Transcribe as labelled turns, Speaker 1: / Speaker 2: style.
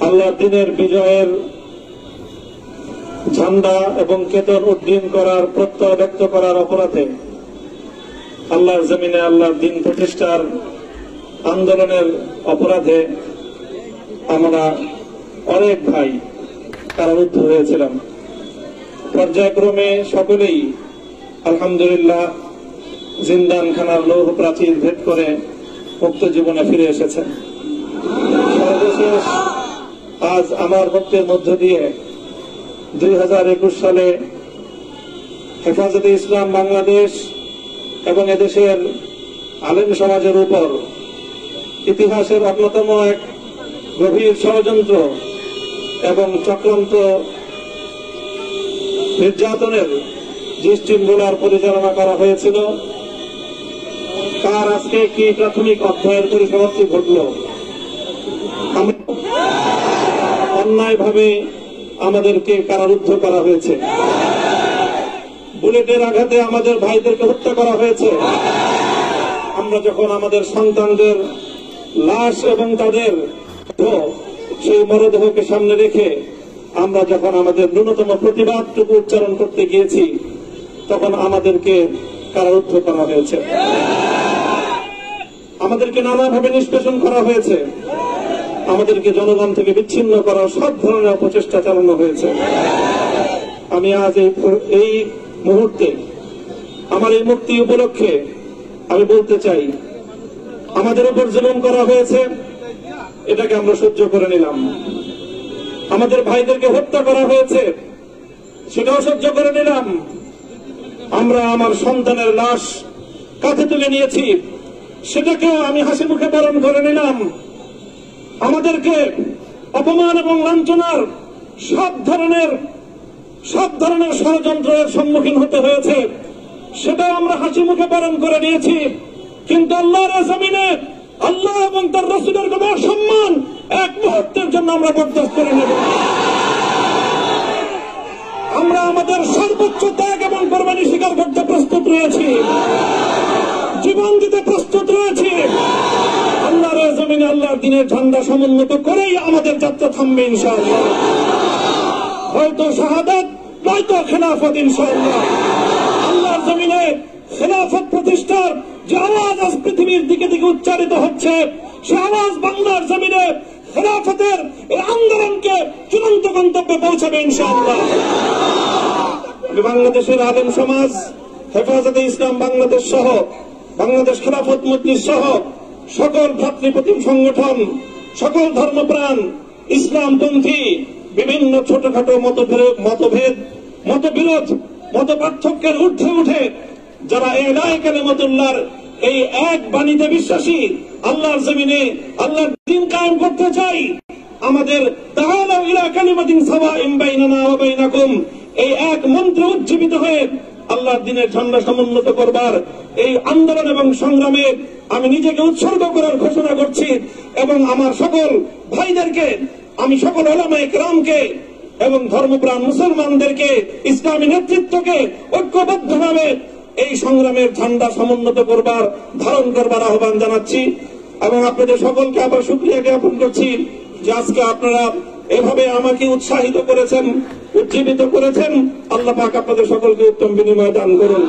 Speaker 1: আল্লাহর দ্বীনের বিজয়ের ঝান্ডা এবং কেতন উড্ডীন করার প্রত্যয় ব্যক্ত করার অপরাধে আল্লাহর জমিনে আল্লাহর দ্বীন প্রতিষ্ঠার আন্দোলনের অপরাধে আমরা অনেক ভাই কারারুদ্ধ হয়েছিলাম। পর্যায়ক্রমে সকলেই আলহামদুলিল্লাহ জিন্দানখানার লৌহ প্রাচীর ভেদ করে মুক্ত জীবনে ফিরে এসেছেন। সর্বশেষ আজ আমার বক্তব্যের মধ্য দিয়ে 2021 সালে হেফাজতে ইসলাম বাংলাদেশ এবং এদেশের আলেম সমাজের উপর ইতিহাসের অন্যতম এক গভীর ষড়যন্ত্র এবং চক্রান্ত নির্যাতনের যে স্টিমগুলার পরিচালনা করা হয়েছিল তার আজকে একটি প্রাথমিক অধ্যায়ের পরিসমাপ্তি ঘটল। অন্যায়ভাবে আমাদেরকে কারারুদ্ধ করা হয়েছে, বুলেটের আঘাতে আমাদের ভাইদেরকে হত্যা করা হয়েছে। আমরা যখন আমাদের সন্তানদের লাশ এবং তাদের সেই মরদেহকে সামনে রেখে আমরা যখন আমাদের ন্যূনতম প্রতিবাদটুকু উচ্চারণ করতে গিয়েছি তখন আমাদেরকে কারারুদ্ধ করা হয়েছে, আমাদেরকে নানাভাবে নিষ্পেষণ করা হয়েছে, আমাদেরকে জনগণ থেকে বিচ্ছিন্ন করার সব ধরনের অপচেষ্টা চালানো হয়েছে। আমি আজ এই মুহূর্তে আমার এই মুক্তি উপলক্ষে আমি বলতে চাই, আমাদের উপর জুলুম করা হয়েছে, এটাকে আমরা সহ্য করে নিলাম। আমাদের ভাইদেরকে হত্যা করা হয়েছে, সেটাও সহ্য করে নিলাম। আমরা আমার সন্তানের লাশ কাঁধে তুলে নিয়েছি, সেটাকেও আমি হাসি মুখে বরণ করে নিলাম। আমাদেরকে অপমান এবং লাঞ্ছনার সব ধরনের ষড়যন্ত্রের সম্মুখীন হতে হয়েছে, সেটাও আমরা হাসি মুখে বরণ করে নিয়েছি। কিন্তু আল্লাহর জমিনে আল্লাহ এবং তার রাসূলের কোনো সম্মান এক মুহূর্তের জন্য আমরা বরদাস্ত করে নেব। আমরা আমাদের সর্বোচ্চ ত্যাগ এবং কোরবানি স্বীকার করতে প্রস্তুত রয়েছি, জীবন দিতে প্রস্তুত রয়েছি। আল্লাহর জমিনে আল্লাহর দ্বীনের ঝান্ডা সমুন্নত করেই আমাদের যাত্রা থামবে ইনশাআল্লাহ। হয়তো শাহাদাত, নয়তো খেলাফত ইনশাআল্লাহ। আল্লাহর জমিনে খেলাফত প্রতিষ্ঠার যে আওয়াজ আজ পৃথিবীর দিকে দিকে উচ্চারিত হচ্ছে, সে আওয়াজ বাংলার জমিনে খেলাফতের এই আন্দোলনকে চূড়ান্ত গন্তব্যে পৌঁছাবে ইনশাআল্লাহ। বাংলাদেশের আলেম সমাজ, হেফাজতে ইসলাম বাংলাদেশ সহ বাংলাদেশ খেলাফত মজলিস সহ সকল ভ্রাতৃপ্রতিম সংগঠন, সকল ধর্মপ্রাণ, ইসলামপন্থী বিভিন্ন ছোটখাটো মতভেদ, মতবিরোধ, মত পার্থক্যের ঊর্ধ্বে উঠে যারা ইলাহি কালিমাতুল্লাহর এই এক বাণীতে বিশ্বাসী, আল্লাহর জমিনে আল্লাহর দ্বীন কায়েম করতে চাই, আমাদের তাআলাউ ইলা কালিমাতিন সাওয়াইন বাইনানা ওয়া বাইনাকুম এই এক মন্ত্রে উজ্জীবিত হয়ে আল্লাহর দ্বীনের ঝান্ডা সমুন্নত করবার এই আন্দোলন এবং সংগ্রামে আমি নিজেকে উৎসর্গ করার ঘোষণা করছি। এবং আমার সকল ভাইদেরকে, আমি সকল উলামায়ে কেরামকে এবং ধর্মপ্রাণ মুসলমানদেরকে, ইসলামী নেতৃত্বকে ঐক্যবদ্ধভাবে এই সংগ্রামের ঝান্ডা সমুন্নত করবার, ধারণ করবার আহ্বান জানাচ্ছি। এবং আপনাদের সকলকে আবার শুকরিয়া জ্ঞাপন করছি যে আজকে আপনারা এভাবে আমাকে উৎসাহিত করেছেন, উজ্জীবিত করেছেন। আল্লাহ পাক আপনাদের সকলকে উত্তম বিনিময় দান করুন।